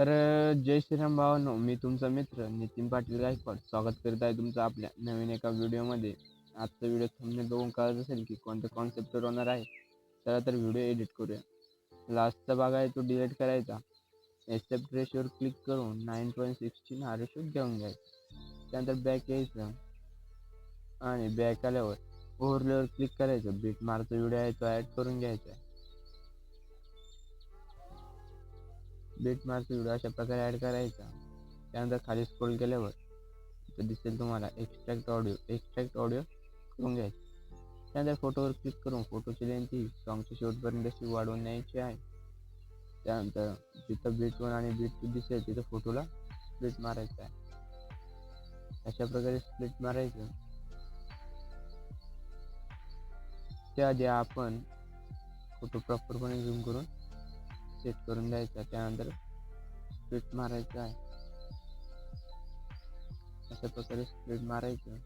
जय श्रीराम भावांनो, मी तुमचा मित्र नितीन पाटील गायकवाड स्वागत करत आहे तुमचं आपल्या नवीन एका व्हिडिओमध्ये. आजचा व्हिडिओ थंबनेल बघून कळत असेल की कोणत्या कॉन्सेप्टवर होणार आहे. चला तर व्हिडिओ एडिट करूया. लास्टचा भाग आहे तो डिलीट करायचा. एक्सेप्ट रेशोवर क्लिक करून 9.16 हा रेशो घेऊन घ्यायचा. त्यानंतर बॅक यायचं आणि बॅक आल्यावर ओव्हरलेवर क्लिक करायचं. बीट मारचा व्हिडिओ आहे तो ॲड करून घ्यायचा. बीट मार्क व्हिडिओ अशा प्रकारे ॲड करायचा. त्यानंतर खाली स्क्रोल केल्यावर इथं दिसेल तुम्हाला एक्स्ट्रॅक्ट ऑडिओ करून घ्यायचं. त्यानंतर फोटोवर क्लिक करून फोटोची लेंथ ही सॉंगच्या शेवटपर्यंत अशी वाढवून न्यायची आहे. त्यानंतर जिथं बीट 1 आणि बीट 2 दिसेल तिथं फोटोला स्प्लिट मारायचं आहे. अशा प्रकारे स्प्लिट मारायचं. त्याआधी आपण फोटो प्रॉपरपणे झूम करून सेट करून द्यायचा. त्यानंतर स्प्लिट मारायचं आहे. अशा प्रकारे स्प्लिट मारायचं.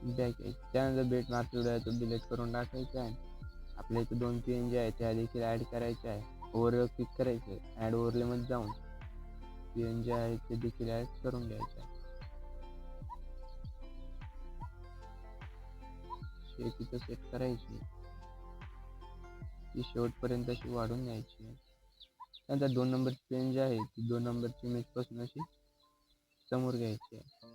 बॅक यायचं. त्यानंतर बीट मार्क व्हिडिओ आहे तो डिलीट करून टाकायचा आहे. आपल्या इथे 2 PNG आहे त्या देखील ॲड करायच्या आहे. ओव्हरवर क्लिक करायचं. ॲड ओव्हरलेमध्ये जाऊन PNG आहे ते देखील ॲड करून घ्यायचं आहे. शेप इथं सेट करायची. ती शेवटपर्यंत अशी वाढून न्यायची. त्यानंतर 2 नंबरची PNG आहे ती 2 नंबरची इमेजपासून अशी समोर घ्यायची आहे.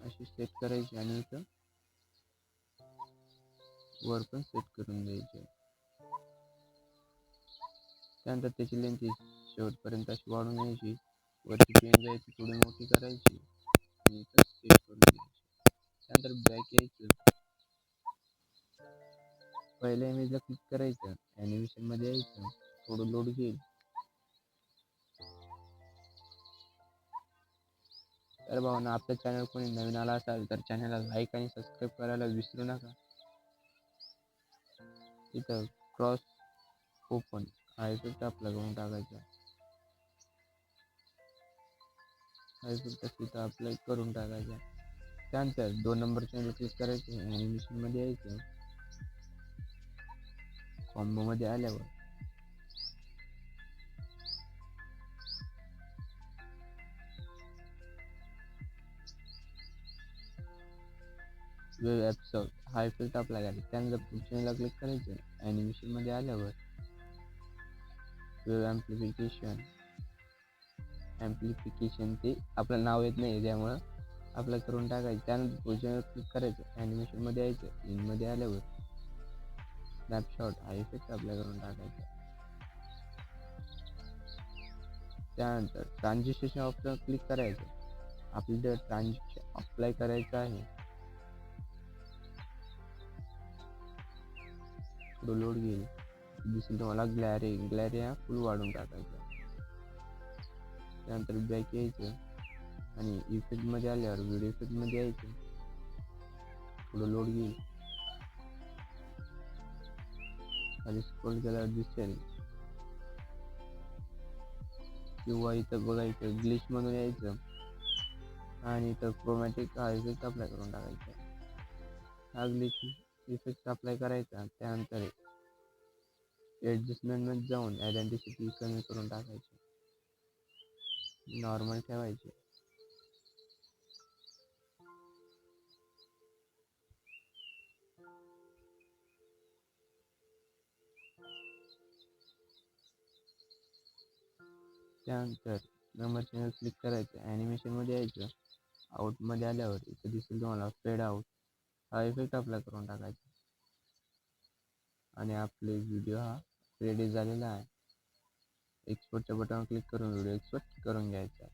अशी सेट करायची आणि इथं वर पण सेट करून द्यायची. त्यानंतर त्याची लेंथ शेवटपर्यंत अशी वाढून न्यायची. वरची PNG आहे ती थोडी मोठी करायची आणि इथं सेट करून द्यायची. त्यानंतर बॅक यायचं. पहिल्या इमेजला क्लिक करायचं. ॲनिमेशनमध्ये यायचं. थोडं लोड घेईल. तर भावना, आपल्या चॅनल कोणी नवीन आला असाल तर चॅनलला लाईक आणि सबस्क्राईब करायला विसरू नका. इथं क्रॉस ओपन हा इफेक्ट अप्लाय करून टाकायचा. हा इफेक्ट इथं अप्लाय करून टाकायचा. त्यानंतर 2 नंबरच्या क्लिक करायचं. ॲनिमेशनमध्ये यायचं. कॉम्बोमध्ये आल्यावर वेव ॲब्सॉर्ब हा इफेक्ट अप्लाय करायचा. त्यानंतर पुढच्या क्लिक करायचं. ॲनिमेशनमध्ये आल्यावर वेव ॲम्प्लिफिकेशन ते आपलं नाव येत नाही त्यामुळं अप्लाय करून टाकायचं. त्यानंतर पुढच्या क्लिक करायचं. ॲनिमेशनमध्ये यायचं. इनमध्ये आल्यावर स्नॅपशॉट हा इफेक्ट अप्लाय करून टाकायचा. त्यानंतर ट्रान्झिशन ऑप्शन क्लिक करायचं. आपल्याला ट्रान्झिशन अप्लाय करायचं आहे. थोडं लोड घेईल. दिसेल तुम्हाला ग्लॅरी हा फुल वाढून टाकायचा. त्यानंतर बॅक यायचं आणि इफेक्टमध्ये आल्यावर व्हिडिओ इफेक्टमध्ये यायचं. थोडं लोड घेईल. खाली स्क्रोल केल्यावर दिसेल किंवा इथं बघायचं ग्लिच म्हणून यायचं आणि इथं क्रोमॅटिक हा इफेक्ट अप्लाय करून टाकायचा. हा ग्लिच इफेक्ट अप्लाय करायचा. त्यानंतर ॲडजस्टमेंटमध्ये जाऊन आयडेंटिटी कमी करून टाकायची. नॉर्मल ठेवायची. त्यानंतर नंबर चॅनल क्लिक करायचं. ॲनिमेशनमध्ये यायचं. आउटमध्ये आल्यावर इथं दिसेल तुम्हाला फेड आउट हा इफेक्ट अप्लाय करून टाकायचा आणि आपले व्हिडिओ हा रेडी झालेला आहे. एक्सपोर्टच्या बटनवर क्लिक करून व्हिडिओ एक्सपोर्ट करून घ्यायचा.